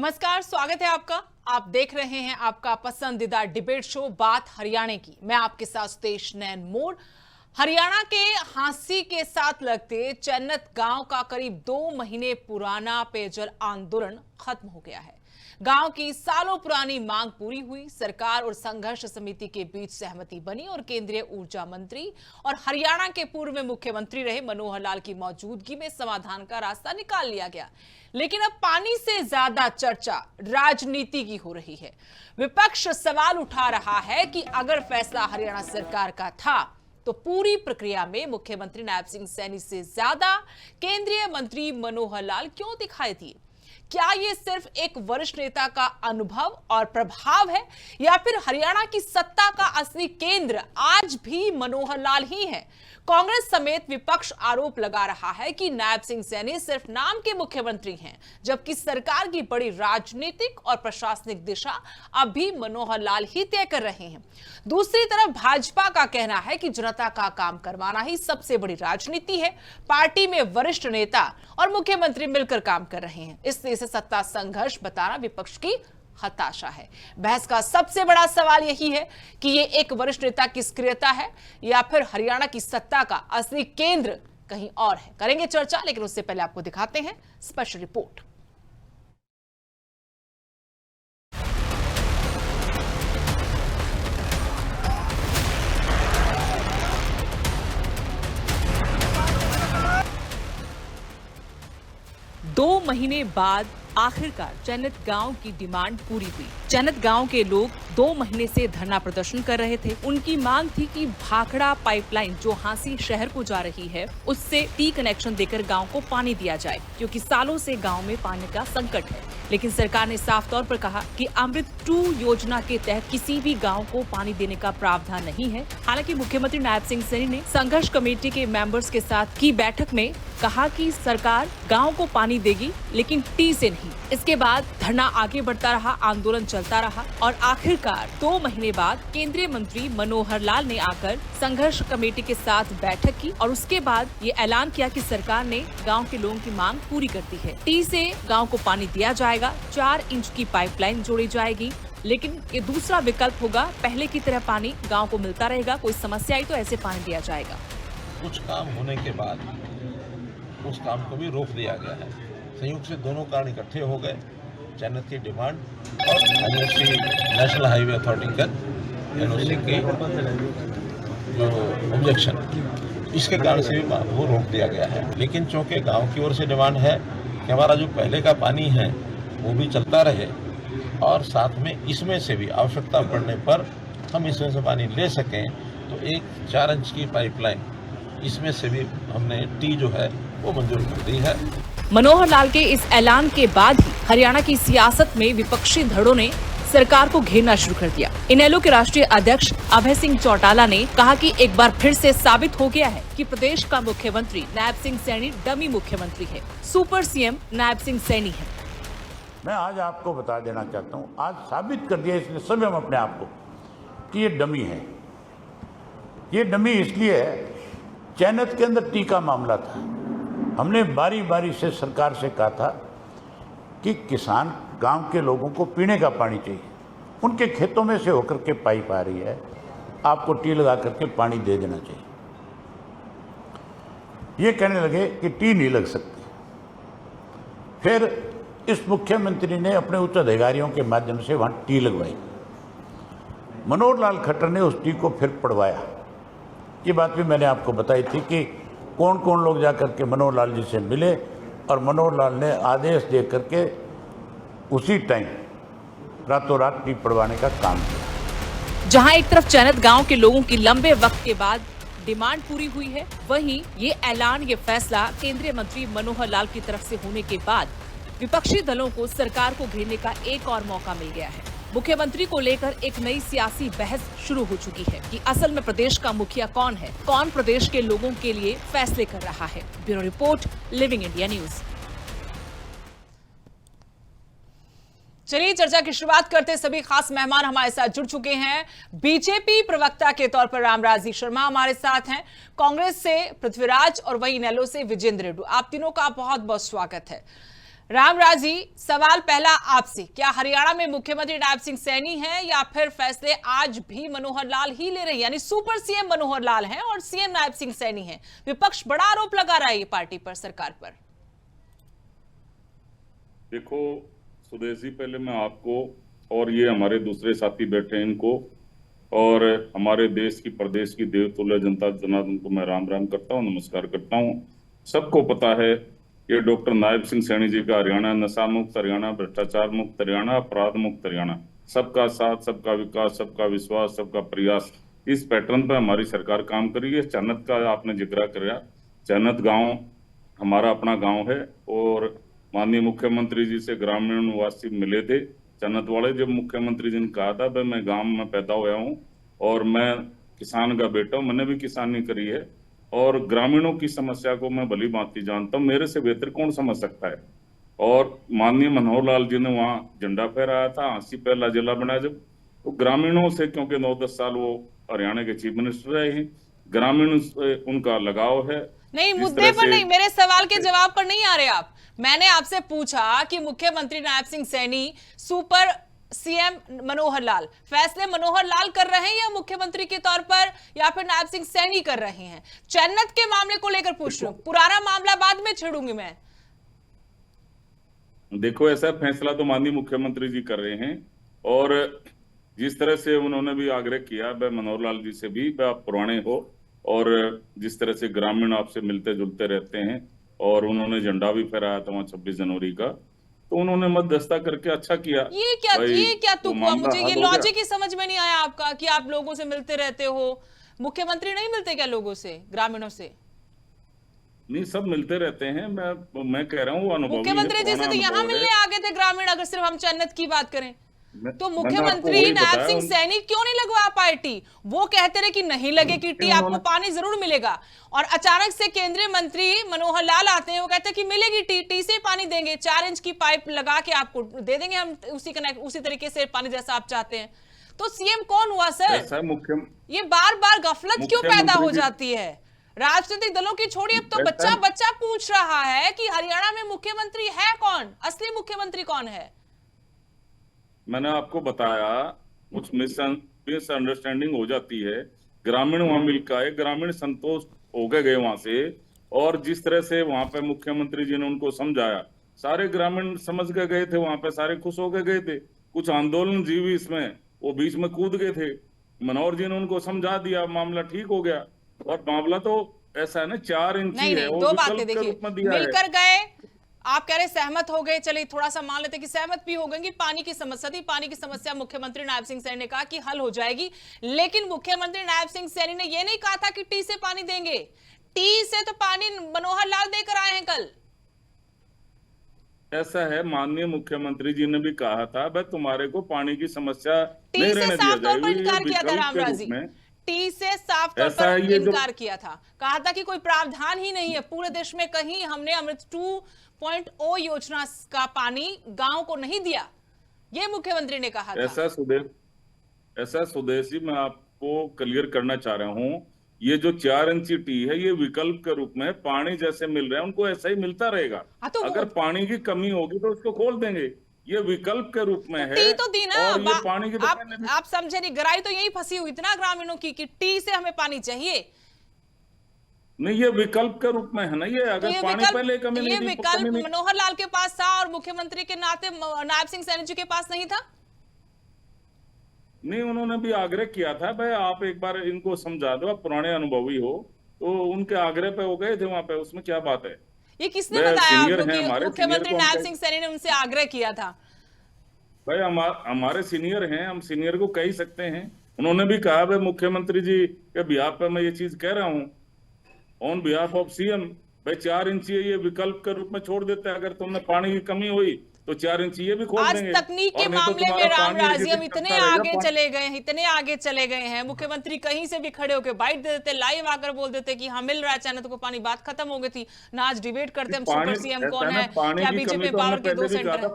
नमस्कार, स्वागत है आपका। आप देख रहे हैं आपका पसंदीदा डिबेट शो बात हरियाणा की। मैं आपके साथ सुतेश नैन मोर। हरियाणा के हांसी के साथ लगते चन्नत गांव का करीब 2 महीने पुराना पेयजल आंदोलन खत्म हो गया है। गांव की सालों पुरानी मांग पूरी हुई। सरकार और संघर्ष समिति के बीच सहमति बनी और केंद्रीय ऊर्जा मंत्री और हरियाणा के पूर्व मुख्यमंत्री रहे मनोहर लाल की मौजूदगी में समाधान का रास्ता निकाल लिया गया। लेकिन अब पानी से ज्यादा चर्चा राजनीति की हो रही है। विपक्ष सवाल उठा रहा है कि अगर फैसला हरियाणा सरकार का था तो पूरी प्रक्रिया में मुख्यमंत्री नायब सिंह सैनी से ज्यादा केंद्रीय मंत्री मनोहर लाल क्यों दिखाई दिए? क्या यह सिर्फ एक वरिष्ठ नेता का अनुभव और प्रभाव है या फिर हरियाणा की सत्ता का असली केंद्र आज भी मनोहर लाल ही है? कांग्रेस समेत विपक्ष आरोप लगा रहा है कि नायब सिंह सैनी सिर्फ नाम के मुख्यमंत्री हैं, जबकि सरकार की बड़ी राजनीतिक और प्रशासनिक दिशा अब भी मनोहर लाल ही तय कर रहे हैं। दूसरी तरफ भाजपा का कहना है कि जनता का काम करवाना ही सबसे बड़ी राजनीति है। पार्टी में वरिष्ठ नेता और मुख्यमंत्री मिलकर काम कर रहे हैं, इसलिए इसे सत्ता संघर्ष बताना विपक्ष की हताशा है। बहस का सबसे बड़ा सवाल यही है कि ये एक वरिष्ठ नेता की सक्रियता है या फिर हरियाणा की सत्ता का असली केंद्र कहीं और है। करेंगे चर्चा, लेकिन उससे पहले आपको दिखाते हैं स्पेशल रिपोर्ट। दो महीने बाद आखिरकार चन्नत गांव की डिमांड पूरी हुई। चन्नत गांव के लोग 2 महीने से धरना प्रदर्शन कर रहे थे। उनकी मांग थी कि भाखड़ा पाइपलाइन जो हांसी शहर को जा रही है, उससे टी कनेक्शन देकर गांव को पानी दिया जाए, क्योंकि सालों से गांव में पानी का संकट है। लेकिन सरकार ने साफ तौर पर कहा कि अमृत 2 योजना के तहत किसी भी गांव को पानी देने का प्रावधान नहीं है। हालांकि मुख्यमंत्री नायब सिंह सैनी ने संघर्ष कमेटी के मेंबर्स के साथ की बैठक में कहा कि सरकार गांव को पानी देगी, लेकिन टी से नहीं। इसके बाद धरना आगे बढ़ता रहा, आंदोलन चलता रहा और आखिरकार 2 महीने बाद केंद्रीय मंत्री मनोहर लाल ने आकर संघर्ष कमेटी के साथ बैठक की और उसके बाद ये ऐलान किया कि सरकार ने गांव के लोगों की मांग पूरी कर दी है। टी से गांव को पानी दिया जाएगा, 4 इंच की पाइपलाइन जोड़ी जाएगी, लेकिन ये दूसरा विकल्प होगा। पहले की तरह पानी गांव को मिलता रहेगा, कोई समस्या आई तो ऐसे पानी दिया जाएगा। कुछ काम होने के बाद उस काम को भी रोक दिया गया है। संयुक्त से दोनों कारण इकट्ठे हो गए, चन्नत की डिमांड और एनओसी नेशनल हाईवे अथॉरिटी का एनओसी की जो ऑब्जेक्शन, इसके कारण से भी वो रोक दिया गया है। लेकिन चूंकि गांव की ओर से डिमांड है कि हमारा जो पहले का पानी है वो भी चलता रहे और साथ में इसमें से भी आवश्यकता पड़ने पर हम इसमें से पानी ले सकें, तो एक 4 इंच की पाइपलाइन इसमें से भी हमने टी जो है वो मंजूर कर दी है। मनोहर लाल के इस ऐलान के बाद ही हरियाणा की सियासत में विपक्षी धड़ों ने सरकार को घेरना शुरू कर दिया। इनेलो के राष्ट्रीय अध्यक्ष अभय सिंह चौटाला ने कहा कि एक बार फिर से साबित हो गया है कि प्रदेश का मुख्यमंत्री नायब सिंह सैनी डमी मुख्यमंत्री है। सुपर सीएम नायब सिंह सैनी है। मैं आज आपको बता देना चाहता हूँ, आज साबित कर दिया इसलिए सभी हम अपने आप को कि ये डमी है। ये डमी इसलिए है, चैनत के अंदर टी का मामला था। हमने बारी बारी से सरकार से कहा था कि किसान गांव के लोगों को पीने का पानी चाहिए, उनके खेतों में से होकर के पाइप आ रही है, आपको टी लगा करके पानी दे देना चाहिए। ये कहने लगे कि टी नहीं लग सकती। फिर इस मुख्यमंत्री ने अपने उच्च अधिकारियों के माध्यम से वहां टी लगवाई। मनोहर लाल खट्टर ने उस टी को फिर पड़वाया। ये बात भी मैंने आपको बताई थी कि कौन कौन लोग जाकर के मनोहर लाल जी से मिले और मनोहर लाल ने आदेश दे करके उसी टाइम रातों रात टी पड़वाने का काम किया। जहां एक तरफ चन्नत गांव के लोगों की लंबे वक्त के बाद डिमांड पूरी हुई है, वहीं ये ऐलान, ये फैसला केंद्रीय मंत्री मनोहर लाल की तरफ से होने के बाद विपक्षी दलों को सरकार को घेरने का एक और मौका मिल गया है। मुख्यमंत्री को लेकर एक नई सियासी बहस शुरू हो चुकी है कि असल में प्रदेश का मुखिया कौन है, कौन प्रदेश के लोगों के लिए फैसले कर रहा है। Bureau report, living India news. चलिए चर्चा की शुरुआत करते। सभी खास मेहमान हमारे साथ जुड़ चुके हैं। बीजेपी प्रवक्ता के तौर पर रामराजी शर्मा हमारे साथ हैं, कांग्रेस से पृथ्वीराज और वहीं इनेलो से विजेंद्र रेड्डी। आप तीनों का बहुत बहुत स्वागत है। रामराज जी, सवाल पहला आपसे, क्या हरियाणा में मुख्यमंत्री नायब सिंह सैनी है या फिर फैसले आज भी मनोहर लाल ही ले रहे हैं, यानी सुपर सीएम मनोहर लाल हैं और सीएम नायब सिंह सैनी हैं? विपक्ष बड़ा आरोप लगा रहा है ये पार्टी पर, सरकार पर। देखो सुदेश जी, पहले मैं आपको और ये हमारे दूसरे साथी बैठे हैं इनको और हमारे देश की प्रदेश की देवतुल्य जनता जनार्दन को मैं राम राम करता हूँ, नमस्कार करता हूँ। सबको पता है ये डॉक्टर नायब सिंह सैनी जी का हरियाणा, नशा मुक्त हरियाणा, भ्रष्टाचार मुक्त हरियाणा, अपराध मुक्त हरियाणा, सबका साथ, सबका विकास, सबका विश्वास, सबका प्रयास, इस पैटर्न पर हमारी सरकार काम कर रही है। चन्नत का आपने जिक्र किया, चन्नत गांव हमारा अपना गांव है और माननीय मुख्यमंत्री जी से ग्रामीण निवासी मिले थे चन्नत वाले। जब मुख्यमंत्री जी ने कहा था भाई मैं गांव में पैदा हुआ हूँ और मैं किसान का बेटा हूँ, मैंने भी किसानी करी है और ग्रामीणों की समस्या को मैं भली भांति जानता हूँ, मेरे से बेहतर कौन समझ सकता है। और माननीय मनोहर लाल जी ने वहाँ झंडा फहराया था, हाँसी पहला जिला बनाया जब, तो ग्रामीणों से, क्योंकि 9-10 साल वो हरियाणा के चीफ मिनिस्टर रहे हैं, ग्रामीण से उनका लगाव है। नहीं, मुद्दे पर नहीं, मेरे सवाल के जवाब पर नहीं आ रहे आप। मैंने आपसे पूछा कि मुख्यमंत्री नायब सिंह सैनी सुपर सीएम मनोहर लाल, फैसले मनोहर लाल कर रहे हैं या मुख्यमंत्री के तौर पर या फिर नायब सिंह सैनी कर रहे हैं? चन्नत के मामले को लेकर पूछ रही हूं, पुराना मामला बाद में छेड़ूंगी मैं। देखो ऐसा फैसला तो माननीय मुख्यमंत्री जी कर रहे हैं और जिस तरह से उन्होंने भी आग्रह किया वह मनोहर लाल जी से भी, वह आप पुराने हो और जिस तरह से ग्रामीण आपसे मिलते जुलते रहते हैं और उन्होंने झंडा भी फहराया था वहां 26 जनवरी का, तो उन्होंने मध्यस्थता करके अच्छा किया। ये क्या तुक हुआ? मुझे ये लॉजिक ही समझ में नहीं आया आपका कि आप लोगों से मिलते रहते हो। मुख्यमंत्री नहीं मिलते क्या लोगों से, ग्रामीणों से? नहीं, सब मिलते रहते हैं। मैं कह रहा हूँ अनुभवी मुख्यमंत्री जी से तो यहाँ मिलने आ गए थे ग्रामीण, अगर सिर्फ हम चन्नत की बात करें तो मुख्यमंत्री नायब सिंह सैनी क्यों नहीं लगवा पाए टी? वो कहते रहे कि नहीं लगेगी टी, आपको पानी जरूर मिलेगा, और अचानक से केंद्रीय मंत्री मनोहर लाल आते हैं, वो कहते हैं कि मिलेगी टी, टी से पानी देंगे, 4 इंच की पाइप लगा के आपको दे देंगे हम, उसी तरीके से पानी जैसा आप चाहते हैं। तो सीएम कौन हुआ सर? ये बार बार गफलत क्यों पैदा हो जाती है? राजनीतिक दलों की छोड़िए, अब तो बच्चा बच्चा पूछ रहा है कि हरियाणा में मुख्यमंत्री है कौन, असली मुख्यमंत्री कौन है? मैंने आपको बताया कुछ मिसअंडरस्टैंडिंग हो जाती है, ग्रामीण वहां मिलकर आए, ग्रामीण संतोष हो गए वहां से, और जिस तरह से वहां पे मुख्यमंत्री जी ने उनको समझाया, सारे ग्रामीण समझ के गए थे, वहां पे सारे खुश होकर गए थे। कुछ आंदोलन जीवी इसमें वो बीच में कूद गए थे, मनोहर जी ने उनको समझा दिया, मामला ठीक हो गया। और मामला तो ऐसा है ना, 4 इंची है, दो बातें देखिए, मिलकर गए, आप कह रहे सहमत हो गए, चलिए थोड़ा सा मान लेते कि सहमत भी हो गए कि पानी की समस्या थी, पानी की समस्या मुख्यमंत्री नायब सिंह सैनी ने कहा कि हल हो जाएगी, लेकिन मुख्यमंत्री नायब सिंह सैनी ने यह नहीं कहा था कि टी से पानी देंगे। टी से तो पानी मनोहर लाल देकर आए हैं कल। ऐसा है, माननीय मुख्यमंत्री जी ने भी कहा था भाई तुम्हारे को पानी की समस्या टी से साफ तौर पर इनकार किया था रामराज जी, टी से साफ तौर पर इनकार किया था, कहा था कि कोई प्रावधान ही नहीं है पूरे देश में, कहीं हमने अमृत 2.0 योजना का पानी गांव को नहीं दिया, ये मुख्यमंत्री ने कहा था। ऐसा सुदेशी, मैं आपको क्लियर करना चाह रहा हूं, ये जो 4 इंची टी है ये विकल्प के रूप में, पानी जैसे मिल रहा है उनको ऐसा ही मिलता रहेगा। तो अगर पानी की कमी होगी तो उसको खोल देंगे, ये विकल्प के रूप में है। टी तो दी ना, और ये पानी की आप समझे नहीं, गराई तो यही फंसी हुई थी ना ग्रामीणों की कि टी से हमें पानी चाहिए। नहीं, ये विकल्प के रूप में है ना, ये अगर तो पानी पहले कमी नहीं, ये विकल्प मनोहर लाल के पास था और मुख्यमंत्री के नाते नायब सिंह सैनी जी के पास नहीं था। नहीं, उन्होंने भी आग्रह किया था भाई आप एक बार इनको समझा दो, आप पुराने अनुभवी हो, तो उनके आग्रह पे हो गए थे वहां पे, उसमें क्या बात है? ये किसने बताया आपको कि मुख्यमंत्री नायब सिंह सैनी ने उनसे आग्रह किया था? भाई हमारे सीनियर हैं, हम सीनियर को कह ही सकते हैं। उन्होंने भी कहा भाई मुख्यमंत्री जी के बिहाफ पे मैं ये चीज कह रहा हूँ, ऑन बिहाफ ऑफ सीएम, भाई 4 इंची ये विकल्प के रूप में छोड़ देते हैं, अगर तुमने पानी की कमी हुई तो 4 इंची ये भी खोल देंगे। आज तकनीक के मामले में रामराज जी हम इतने आगे चले गए हैं, इतने आगे चले गए हैं, मुख्यमंत्री कहीं से भी खड़े होकर बाइट दे देते, लाइव आकर बोल देते कि हाँ मिल रहा है चैनत को पानी, बात खत्म हो गई थी ना। आज डिबेट करते हम सुपर सीएम कौन है, क्या बीजेपी पावर के 2 सेंटर है।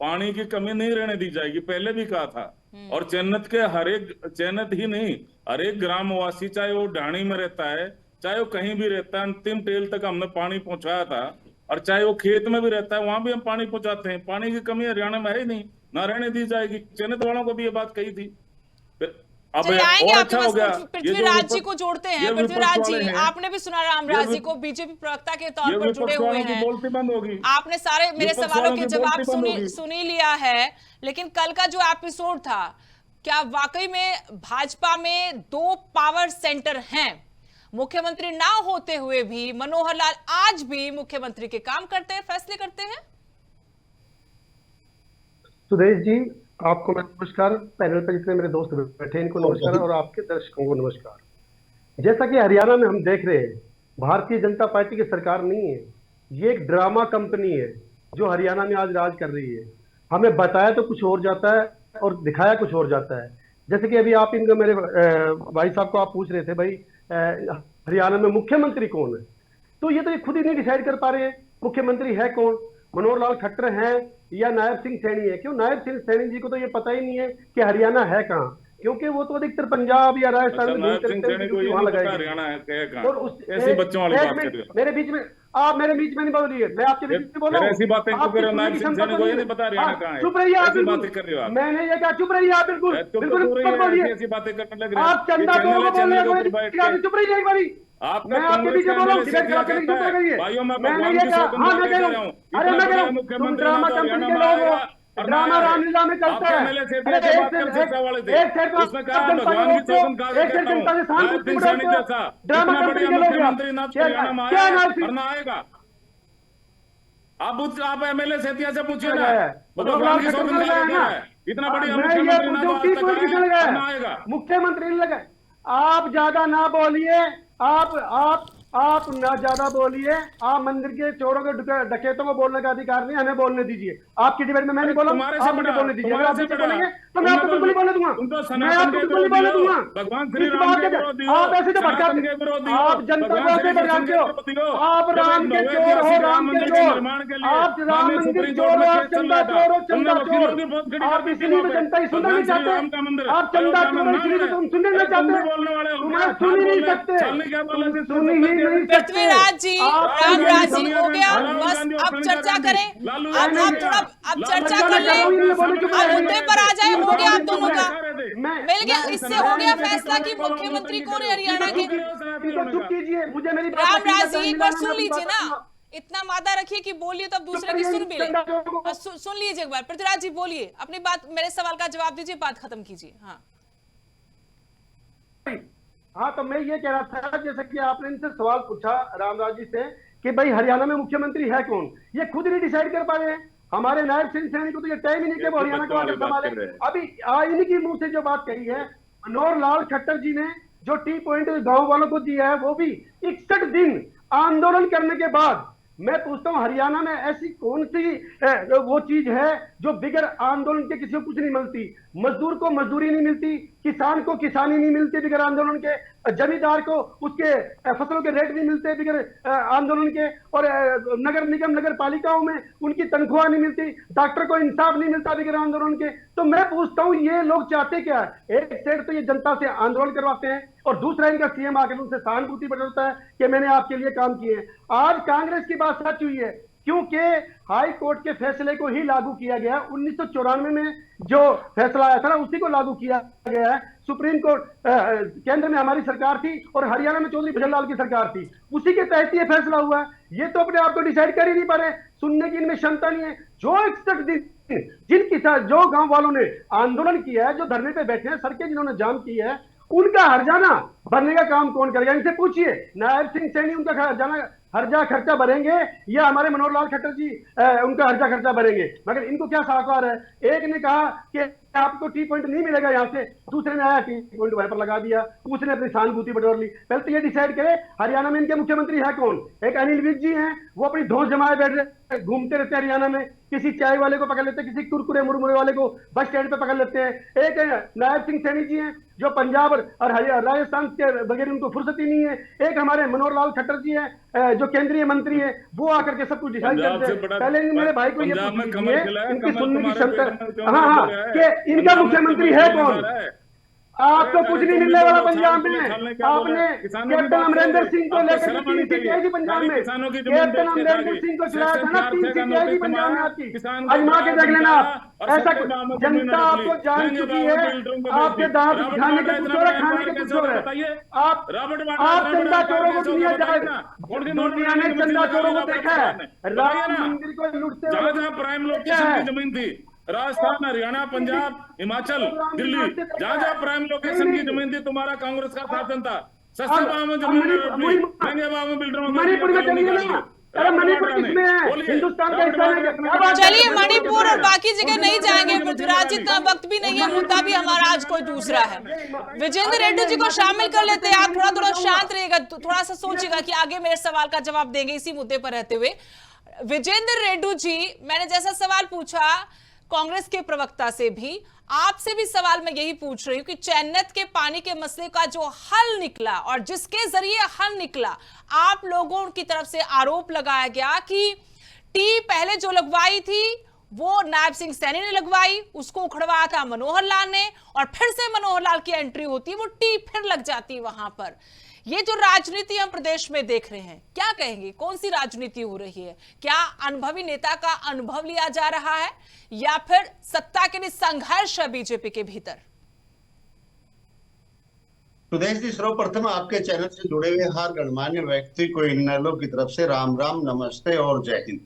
पानी की कमी नहीं रहने दी जाएगी, पहले भी कहा था। और चैनत के चैनत ही नहीं, हर एक ग्रामवासी, चाहे वो ढाणी में रहता है, चाहे वो कहीं भी रहता है, अंतिम टेल तक हमने पानी पहुंचाया था। और चाहे वो खेत में भी रहता है वहां भी हम पानी पहुंचाते हैं। पानी की कमी हरियाणा में है ही नहीं, ना रहने दी जाएगी। चयनित वालों को भी ये बात कही थी। अब चलिए आएंगे और आपके अच्छा हो गया, पास। पृथ्वीराज जी को जोड़ते हैं। पृथ्वीराज जी, आपने भी सुना रामराज जी को बीजेपी प्रवक्ता के तौर पर जुड़े हुए हैं, बोलती बंद होगी। आपने सारे मेरे सवालों के जवाब सुन ही लिया है। लेकिन कल का जो एपिसोड था, क्या वाकई में भाजपा में दो पावर सेंटर हैं? मुख्यमंत्री ना होते हुए भी मनोहर लाल आज भी मुख्यमंत्री के काम करते हैं, फैसले करते हैं। सुदेश जी, आपको मैं नमस्कार। पैनल पर जितने मेरे दोस्त बैठे हैं इनको नमस्कार, और आपके दर्शकों को नमस्कार। जैसा कि हरियाणा में हम देख रहे हैं, भारतीय जनता पार्टी की सरकार नहीं है, ये एक ड्रामा कंपनी है जो हरियाणा में आज राज कर रही है। हमें बताया तो कुछ और जाता है और दिखाया कुछ और जाता है। जैसे कि अभी आप इनको मेरे भाई साहब को आप पूछ रहे थे, भाई हरियाणा में मुख्यमंत्री कौन है, तो ये खुद ही नहीं डिसाइड कर पा रहे हैं मुख्यमंत्री है कौन। मनोहर लाल खट्टर हैं या नायब सिंह सैनी है? क्यों, नायब सिंह सैनी जी को तो ये पता ही नहीं है कि हरियाणा है कहाँ, क्योंकि वो तो अधिकतर पंजाब या राजस्थान में घूमते रहते हैं, वहां लगाएंगे। और उस ऐसी बच्चों वाली बात कर रहे हो मेरे बीच में, आप मेरे बीच में नहीं बोलिए, मैं आपके बीच में बोल रहा हूं। ऐसी बातें क्यों कर रहे हो? नायब सिंह सैनी को ये नहीं पता हरियाणा कहाँ है? चुप रहिए आप, बातें कर रहे हो। मैंने ये कहा चुप रहिए आप, बिल्कुल बिल्कुल बोलिए। ऐसी बातें करने लग रहे हैं आप, चंदा चुप रहिए एक बारी। मैं आपके बीच में बोल रहा हूँ, भाइयों मैंने ये कहा, हाँ मैं कह रहा हूँ, अरे मैं कह रहा हूँ, तुम ड्रामा कंपनी के लोग हो, ड्रामा रामलीला में चलता है। एक सेट को जनता से सहानुभूति बढ़ाते हो, ड्रामा कंपनी के लोग क्या नाम आएगा? आप एमएलए सेतिया से पूछिए ना, भगवान की सौगंध है, इतना बढ़िया मुख्यमंत्री आएगा, मुख्यमंत्री नहीं लगा। आप ज्यादा ना बोलिए, आप ना ज्यादा बोलिए। आप मंदिर के चोरों के डकैतों को बोलने का अधिकार नहीं, हमें बोलने दीजिए। आपकी डिबेट में मैं नहीं बोला, आप मुझे बोलने दीजिए। अगर आप मुझे बोलेंगे तो मैं आपको बिल्कुल नहीं बोलने दूंगा, मैं आपको बिल्कुल नहीं बोलने दूंगा। आप ऐसे तो भटकाते, आप जनता को ऐसे भटकाते हो। आप राम के चोर हो, राम के चोर, आप राम मंदिर चोर हो, आप चंदा चोर हो, चंदा चोर। आप इसलिए भी जनता ही सुनना नहीं चाहते, आप चंदा चोर हो इसलिए तुम सुनने नहीं चाहते, तुम्हें सुन ही नहीं सकते, सुन ही नहीं। पृथ्वीराज जी, रामराज जी, हो गया बस, अब चर्चा करें। अब चर्चा कर लें, अब मुद्दे पर आ जाए। हो गया आप दोनों का, मिल गया, इससे हो गया फैसला कि मुख्यमंत्री कौन है हरियाणा के। रामराज जी एक बार सुन लीजिए ना, इतना मादा रखिए कि बोलिए तो अब दूसरे की सुन भी ले। सुन लीजिए एक बार, पृथ्वीराज जी बोलिए, अपनी बात, मेरे सवाल का जवाब दीजिए, बात खत्म कीजिए। हाँ, तो मैं ये कह रहा था, जैसे कि आपने इनसे सवाल पूछा रामराज जी से कि भाई हरियाणा में मुख्यमंत्री है कौन, ये खुद नहीं डिसाइड कर पा रहे हैं। हमारे नायब सिंह सैनी को तो ये टाइम ही नहीं कि हरियाणा को आकर संभाले। अभी इन्हीं की मुंह से जो बात कही है मनोहर लाल खट्टर जी ने, जो टी पॉइंट गांव वालों को दिया है, वो भी 61 दिन आंदोलन करने के बाद। मैं पूछता हूं, हरियाणा में ऐसी कौन सी वो चीज है जो बिगर आंदोलन के किसी को कुछ नहीं मिलती? मजदूर को मजदूरी नहीं मिलती, किसान को किसानी नहीं मिलती बिगर आंदोलन के, जमींदार को उसके फसलों के रेट नहीं मिलते बिगर आंदोलन के, और नगर निगम नगर पालिकाओं में उनकी तनख्वाह नहीं मिलती, डॉक्टर को इंसाफ नहीं मिलता बिगर आंदोलन के। तो मैं पूछता हूं, ये लोग चाहते क्या है? एक साइड तो ये जनता से आंदोलन करवाते हैं, और दूसरा इनका सीएम आकर उनसे सहानुभूति बढ़ाता है कि मैंने आपके लिए काम किए हैं। आज कांग्रेस की बात सच हुई है, क्योंकि हाई कोर्ट के फैसले को ही लागू किया गया। 1994 में जो फैसला आया था ना, उसी को लागू किया गया है। सुप्रीम कोर्ट केंद्र में हमारी सरकार थी और हरियाणा में चौधरी भजनलाल की सरकार थी, उसी के तहत ये फैसला हुआ है। ये तो अपने आप को डिसाइड कर ही नहीं पा रहे, सुनने की इनमें क्षमता नहीं है। जो 61 दिन जिनके साथ जो गांव वालों ने आंदोलन किया है, जो धरने पे बैठे हैं, सड़कें जिन्होंने जाम की है, उनका हर्जाना भरने का काम कौन करेगा? इनसे पूछिए। नायब सिंह सैनी उनका हर्जाना हर्जा खर्चा भरेंगे या हमारे मनोहर लाल खट्टर जी उनका हर्जा खर्चा भरेंगे? मगर इनको क्या साकार है? एक ने कहा कि आपको टी पॉइंट नहीं मिलेगा यहाँ से, दूसरे ने आया टी पॉइंट वहां पर लगा दिया, उसने अपनी सहानुभूति बटोर ली। पहले तो ये डिसाइड करे हरियाणा में इनके मुख्यमंत्री है कौन। एक अनिल विज जी हैं, वो अपनी धौंस जमाए बैठ रहे, घूमते रहते हैं हरियाणा में, किसी चाय वाले को पकड़ लेते हैं, किसी कुरकुरे मुरमुरे वाले को बस स्टैंड पे पकड़ लेते हैं। एक नायब सिंह सैनी जी हैं, जो पंजाब और राजस्थान के बगैर उनको फुर्सत ही नहीं है। एक हमारे मनोहर लाल खट्टर जी हैं, जो केंद्रीय मंत्री है, वो आकर के सब कुछ डिसाइड करते हैं। पहले मेरे भाई को ये पूछ लीजिए, इनकी सुनने की क्षमता, हाँ कि इनका मुख्यमंत्री है कौन? आपको कुछ नहीं मिलने वाला पंजाब में। आपने कैप्टन अमरिंदर सिंह को लेकर 3 सीटें आई थी पंजाब में, कैप्टन अमरिंदर सिंह को चलाया था ना, 3 सीटें आई थी पंजाब में आपकी। आजमा के देख लेना आप, ऐसा जनता आपको जान चुकी है। आपके दांत खाने के कुछ और है, खाने के कुछ और है। आप चंदा चोरों को दुनिया ने चंदा चोरों को देखा है, राम मंदिर को लूटते जहां प्राइम लोकेशन की जमीन थी, राजस्थान, हरियाणा, पंजाब, हिमाचल, दिल्ली, जहां प्राइम लोकेशन की जमीन थी, तुम्हारा कांग्रेस का शासन था। सस्ते भाव में जमीन, महंगे भाव में बिल्डरों को। मणिपुर में चलिए ना, अरे मणिपुर किसमें है? हिंदुस्तान का हिस्सा है। चलिए मणिपुर और बाकी जगह नहीं जाएंगे पृथ्वीराज, इतना वक्त भी नहीं है, मुद्दा भी हमारा आज कोई दूसरा है। विजेंद्र रेड्डी जी को शामिल कर लेते हैं। आप थोड़ा शांत रहिएगा, थोड़ा सा सोचिएगा कि आगे मेरे सवाल का जवाब देंगे इसी मुद्दे पर रहते हुए। विजेंद्र रेड्डी जी, मैंने जैसा सवाल पूछा कांग्रेस के प्रवक्ता से भी, आपसे भी सवाल मैं यही पूछ रही हूं कि चैन्नत के पानी के मसले का जो हल निकला और जिसके जरिए हल निकला, आप लोगों की तरफ से आरोप लगाया गया कि टी पहले जो लगवाई थी वो नायब सिंह सैनी ने लगवाई, उसको उखड़वाया था मनोहर लाल ने, और फिर से मनोहर लाल की एंट्री होती, वो टी फिर लग जाती वहां पर। ये जो राजनीति हम प्रदेश में देख रहे हैं, क्या कहेंगे, कौन सी राजनीति हो रही है? क्या अनुभवी नेता का अनुभव लिया जा रहा है या फिर सत्ता के लिए संघर्ष है बीजेपी के भीतर? सुदेश जी, सर्वप्रथम आपके चैनल से जुड़े हुए हर गणमान्य व्यक्ति को इग्नैलो की तरफ से राम राम, नमस्ते और जय हिंद।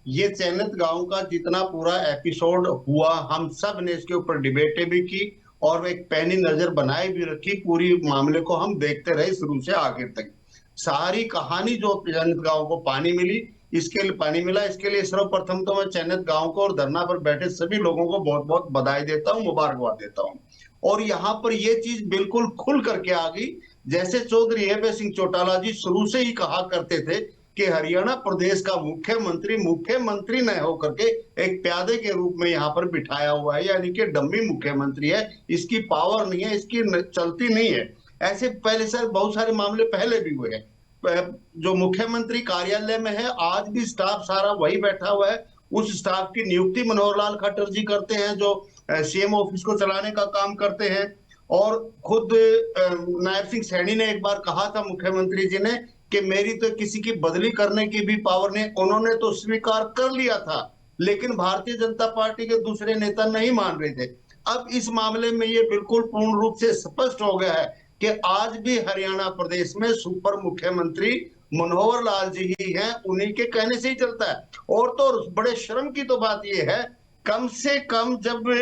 ये चैनत गांव का जितना पूरा एपिसोड हुआ, हम सब ने इसके ऊपर डिबेटें भी की और एक पैनी नजर बनाए भी रखी। पूरी मामले को हम देखते रहे शुरू से आखिर तक। सारी कहानी जो चैनत गांव को पानी मिला, इसके लिए सर्वप्रथम तो मैं चैनत गांव को और धरना पर बैठे सभी लोगों को बहुत बहुत बधाई देता हूं, मुबारकबाद देता हूं। और यहाँ पर ये चीज बिल्कुल खुल करके आ गई, जैसे चौधरी हेबे सिंह चौटाला जी शुरू से ही कहा करते थे कि हरियाणा प्रदेश का मुख्यमंत्री न होकर के एक प्यादे के रूप में यहाँ पर बिठाया हुआ है, यानी कि डम्मी मुख्यमंत्री है, इसकी पावर नहीं है, इसकी चलती नहीं है। ऐसे पहले सर बहुत सारे मामले पहले भी हुए हैं। जो मुख्यमंत्री कार्यालय में है आज भी स्टाफ सारा वही बैठा हुआ है, उस स्टाफ की नियुक्ति मनोहर लाल खट्टर जी करते हैं, जो सीएम ऑफिस को चलाने का काम करते हैं। और खुद नायब सिंह सैनी ने एक बार कहा था मुख्यमंत्री जी ने कि मेरी तो किसी की बदली करने की भी पावर नहीं। उन्होंने तो स्वीकार कर लिया था, लेकिन भारतीय जनता पार्टी के दूसरे नेता नहीं मान रहे थे। अब इस मामले में ये बिल्कुल पूर्ण रूप से स्पष्ट हो गया है कि आज भी हरियाणा प्रदेश में सुपर मुख्यमंत्री मनोहर लाल जी ही हैं, उन्हीं के कहने से ही चलता है। और तो बड़े शर्म की तो बात ये है, कम से कम जब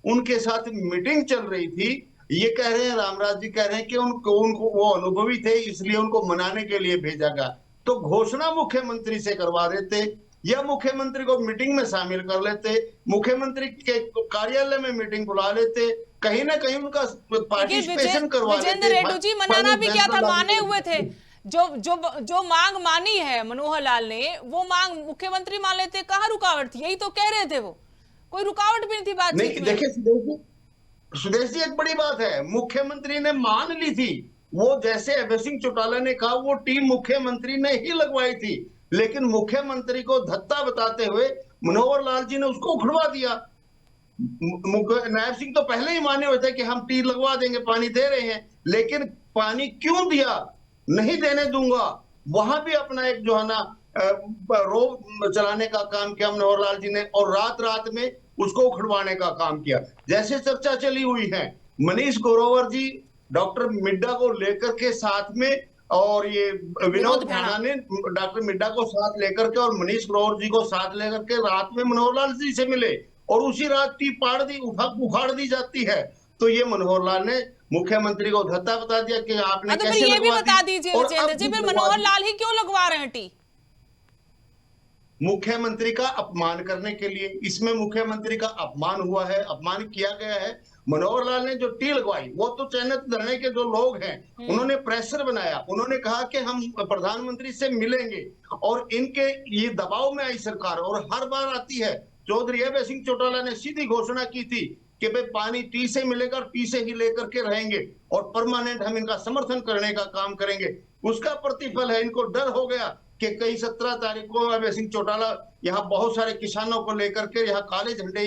उनके साथ मीटिंग चल रही थी, ये कह रहे हैं, रामराज जी कह रहे हैं कि उनको वो अनुभवी थे इसलिए उनको मनाने के लिए भेजा गया, तो घोषणा मुख्यमंत्री से करवा देते या मुख्यमंत्री को मीटिंग में शामिल कर लेते, मुख्यमंत्री के कार्यालय में मीटिंग बुला लेते, कहीं ना कहीं उनका पार्टिसिपेशन करवा लेते। विजेंद्र रेड्डी जी मनाना भी क्या था, माने हुए थे। जो मांग मानी है मनोहर लाल ने, वो मांग मुख्यमंत्री मान लेते, कहाँ रुकावट थी? यही तो कह रहे थे, वो कोई रुकावट भी नहीं थी बातचीत में। देखिए सुदेश जी, एक बड़ी बात है, मुख्यमंत्री ने मान ली थी, वो जैसे हेबे सिंह चौटाला ने कहा वो टीम मुख्यमंत्री ने ही लगवाई थी, लेकिन मुख्यमंत्री को धत्ता बताते हुए मनोहर लाल जी ने उसको उखड़वा दिया। नायब सिंह तो पहले ही माने हुए थे कि हम टी लगवा देंगे, पानी दे रहे हैं, लेकिन पानी क्यों दिया, नहीं देने दूंगा, वहां भी अपना एक जो है ना रोब चलाने का काम किया मनोहर लाल जी ने, और रात रात में उसको उखड़वाने का काम किया। जैसे चर्चा चली हुई है, मनीष ग्रोवर जी डॉक्टर मिड्डा को लेकर के साथ में, और ये विनोद भाना ने डॉक्टर मिड्डा को साथ लेकर के और मनीष ग्रोवर जी को साथ लेकर के रात में मनोहर लाल जी से मिले, और उसी रात टी पाड़ दी, उखाड़ दी जाती है। तो ये मनोहर लाल ने मुख्यमंत्री को धत्ता बता दिया कि आपने कैसे ये भी बता दीजिए विजेंद्र जी, फिर मनोहर लाल ही क्यों लगवा रहे हैं टी? मुख्यमंत्री का अपमान करने के लिए, इसमें मुख्यमंत्री का अपमान हुआ है, अपमान किया गया है। मनोहर लाल ने जो टी लगवाई, वो तो चयनित धरने के जो लोग हैं उन्होंने प्रेशर बनाया, उन्होंने कहा कि हम प्रधानमंत्री से मिलेंगे, और इनके ये दबाव में आई सरकार, और हर बार आती है। चौधरी हेबे सिंह चौटाला ने सीधी घोषणा की थी कि भाई पानी टी से मिलेगा, टी से ही लेकर के रहेंगे, और परमानेंट हम इनका समर्थन करने का काम करेंगे। उसका प्रतिफल है, इनको डर हो गया कि कई 17 तारीख को अभय सिंह चौटाला यहाँ बहुत सारे किसानों को लेकर के यहाँ काले झंडे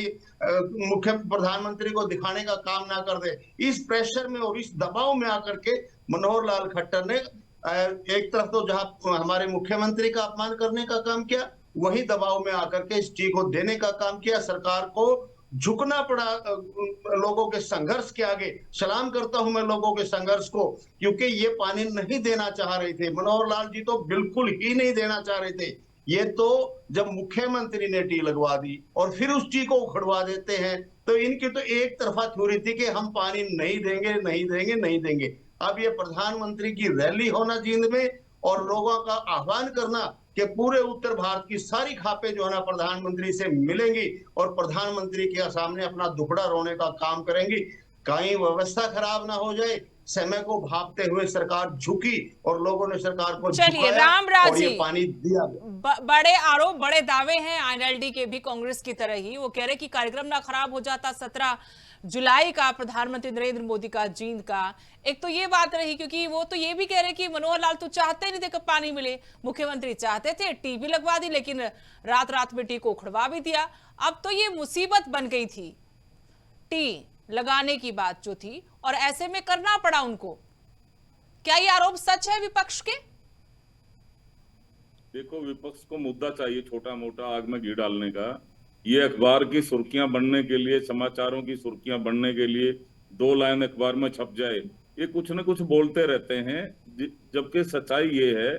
मुख्य प्रधानमंत्री को दिखाने का काम ना कर दे। इस प्रेशर में और इस दबाव में आकर के मनोहर लाल खट्टर ने एक तरफ तो जहां हमारे मुख्यमंत्री का अपमान करने का काम किया, वही दबाव में आकर के इस चीज को देने का काम किया। सरकार को झुकना पड़ा लोगों के संघर्ष के आगे। सलाम करता हूं मैं लोगों के संघर्ष को, क्योंकि ये पानी नहीं देना चाह रहे थे। मनोहर लाल जी तो बिल्कुल ही नहीं देना चाह रहे थे। ये तो जब मुख्यमंत्री ने टी लगवा दी और फिर उस टी को उखड़वा देते हैं, तो इनकी तो एक तरफा थ्योरी थी कि हम पानी नहीं देंगे, नहीं देंगे, नहीं देंगे। अब ये प्रधानमंत्री की रैली होना जींद में और लोगों का आह्वान करना कि पूरे उत्तर भारत की सारी खापें जो है ना प्रधानमंत्री से मिलेंगी और प्रधानमंत्री के सामने अपना दुखड़ा रोने का काम करेंगी। कहीं व्यवस्था खराब ना हो जाए, समय को भापते हुए सरकार झुकी और लोगों ने सरकार को चलिए रामराज जी, पानी दिया। बड़े आरोप, बड़े दावे हैं आईएनएलडी के भी कांग्रेस की तरह ही। वो कह रहे कि कार्यक्रम ना खराब हो जाता 17 जुलाई का प्रधानमंत्री नरेंद्र मोदी का जींद का। एक तो ये बात रही, क्योंकि वो तो ये भी कह रहे कि मनोहर लाल तो चाहते नहीं थे कि पानी मिले, मुख्यमंत्री चाहते थे, टी भी लगवा दी, लेकिन रात रात में टी को उखड़वा भी दिया। अब तो ये मुसीबत बन गई थी, टी लगाने की बात जो थी, और ऐसे में करना पड़ा उनको। क्या ये आरोप सच है विपक्ष के? देखो, विपक्ष को मुद्दा चाहिए छोटा मोटा आग में घी डालने का। ये अखबार की सुर्खियां बनने के लिए, समाचारों की सुर्खियां बनने के लिए 2 लाइन अखबार में छप जाए, ये कुछ न कुछ बोलते रहते हैं। जबकि सच्चाई ये है,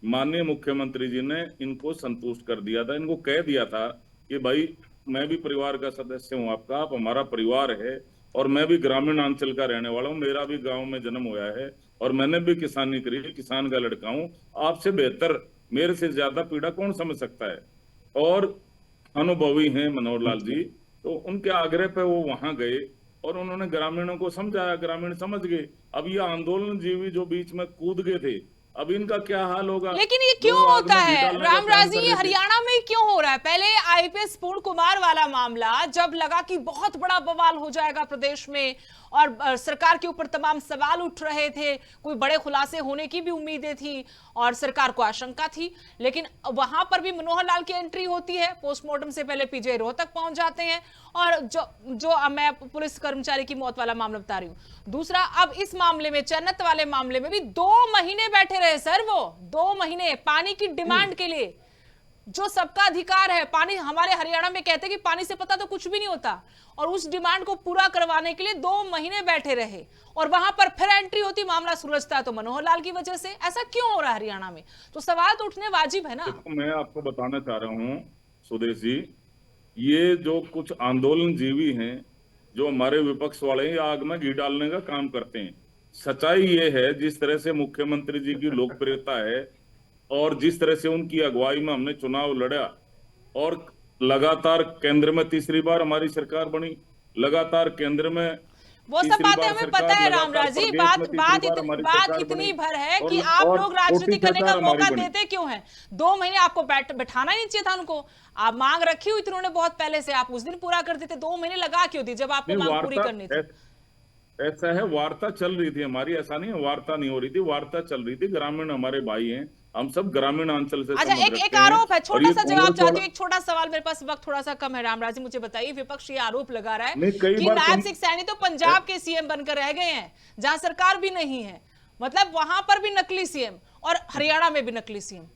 माननीय मुख्यमंत्री जी ने इनको संतुष्ट कर दिया था। इनको कह दिया था कि भाई मैं भी परिवार का सदस्य हूँ आपका, आप हमारा परिवार है, और मैं भी ग्रामीण अंचल का रहने वाला हूँ, मेरा भी गांव में जन्म हुआ है और मैंने भी किसानी करी है, किसान का लड़का हूँ। आपसे बेहतर, मेरे से ज्यादा पीड़ा कौन समझ सकता है। और अनुभवी हैं मनोहर लाल जी, तो उनके आग्रह पे वो वहां गए और उन्होंने ग्रामीणों को समझाया, ग्रामीण समझ गए। अब ये आंदोलन जीवी जो बीच में कूद गए थे, अब इनका क्या हाल होगा। लेकिन ये क्यों होता है रामराज जी, ये हरियाणा में क्यों हो रहा है? पहले आईपीएस पूर्ण कुमार वाला मामला जब लगा कि बहुत बड़ा बवाल हो जाएगा प्रदेश में और सरकार के ऊपर तमाम सवाल उठ रहे थे, कोई बड़े खुलासे होने की भी उम्मीदें थी और सरकार को आशंका थी, लेकिन वहां पर भी मनोहर लाल की एंट्री होती है। पोस्टमार्टम से पहले पीजे रोहतक पहुंच जाते हैं, और जो मैं पुलिस कर्मचारी की मौत वाला मामला बता रही हूं। दूसरा, अब इस मामले में, चन्नत वाले मामले में भी 2 महीने बैठे रहे सर, वो 2 महीने पानी की डिमांड के लिए, जो सबका अधिकार है। पानी, हमारे हरियाणा में कहते हैं कि पानी से पता तो कुछ भी नहीं होता, और उस डिमांड को पूरा करवाने के लिए 2 महीने बैठे रहे, और वहां पर फिर एंट्री होती, मामला सुलझता है तो मनोहर लाल की वजह से। ऐसा क्यों हो रहा है हरियाणा में? तो सवाल तो उठने वाजिब है ना। तो मैं आपको बताना चाह रहा हूँ सुदेश जी, ये जो कुछ आंदोलन जीवी हैं, जो हमारे विपक्ष वाले हैं, आग में घी डालने का काम करते हैं। सच्चाई ये है, जिस तरह से मुख्यमंत्री जी की लोकप्रियता है और जिस तरह से उनकी अगुवाई में हमने चुनाव लड़ा, और लगातार केंद्र में 3री बार हमारी सरकार बनी, लगातार केंद्र में वो सब बातें हमें पता है रामराज जी। बात इतनी भर है कि आप लोग राजनीति करने का मौका देते क्यों हैं? 2 महीने आपको बैठाना ही नहीं चाहिए था उनको। आप मांग रखी हुई थी उन्होंने बहुत पहले से, आप उस दिन पूरा कर देते। 2 महीने लगा क्यों दी जब आपको मांग पूरी करनी थी? ऐसा है, वार्ता चल रही थी हमारी, ऐसा नहीं है वार्ता नहीं हो रही थी, वार्ता चल रही थी। ग्रामीण हमारे भाई हैं, हम सब ग्रामीण अंचल से। अच्छा, एक आरोप है, छोटा सा जवाब चाहती हूँ, एक छोटा सवाल, मेरे पास वक्त थोड़ा सा कम है रामराज जी, मुझे बताइए। विपक्ष ये आरोप लगा रहा है कि नायब सिंह सैनी तो पंजाब के सीएम बनकर रह गए हैं, जहां सरकार भी नहीं है, मतलब वहां पर भी नकली सीएम और हरियाणा में भी नकली सीएम।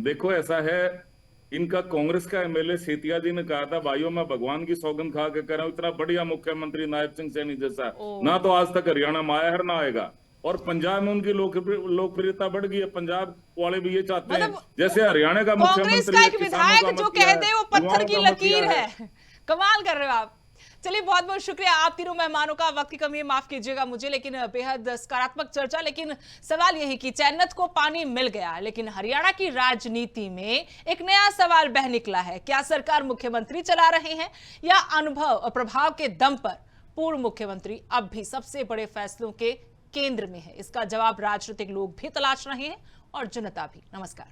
देखो, ऐसा है, इनका कांग्रेस का एमएलए सेतिया जी ने कहा था, भाइयों मैं भगवान की सौगंध खा के कह रहा हूं, इतना बढ़िया मुख्यमंत्री नायब सिंह सैनी जैसा ना तो आज तक हरियाणा में आया है ना आएगा। और पंजाब में उनकी लोकप्रियता बढ़ गई है, पंजाब वाले भी ये चाहते हैं जैसे हरियाणा का मुख्यमंत्री। कांग्रेस का एक विधायक जो कह दे वो पत्थर की लकीर है। कमाल कर रहे हो आप। चलिए, बहुत बहुत शुक्रिया आप तीनों मेहमानों का। वक्त की कमी है, माफ कीजिएगा मुझे, लेकिन बेहद सकारात्मक चर्चा। लेकिन सवाल यही कि चैनत को पानी मिल गया, लेकिन हरियाणा की राजनीति में एक नया सवाल बह निकला है। क्या सरकार मुख्यमंत्री चला रहे हैं या अनुभव और प्रभाव के दम पर पूर्व मुख्यमंत्री अब भी सबसे बड़े फैसलों के केंद्र में है? इसका जवाब राजनीतिक लोग भी तलाश रहे हैं और जनता भी। नमस्कार।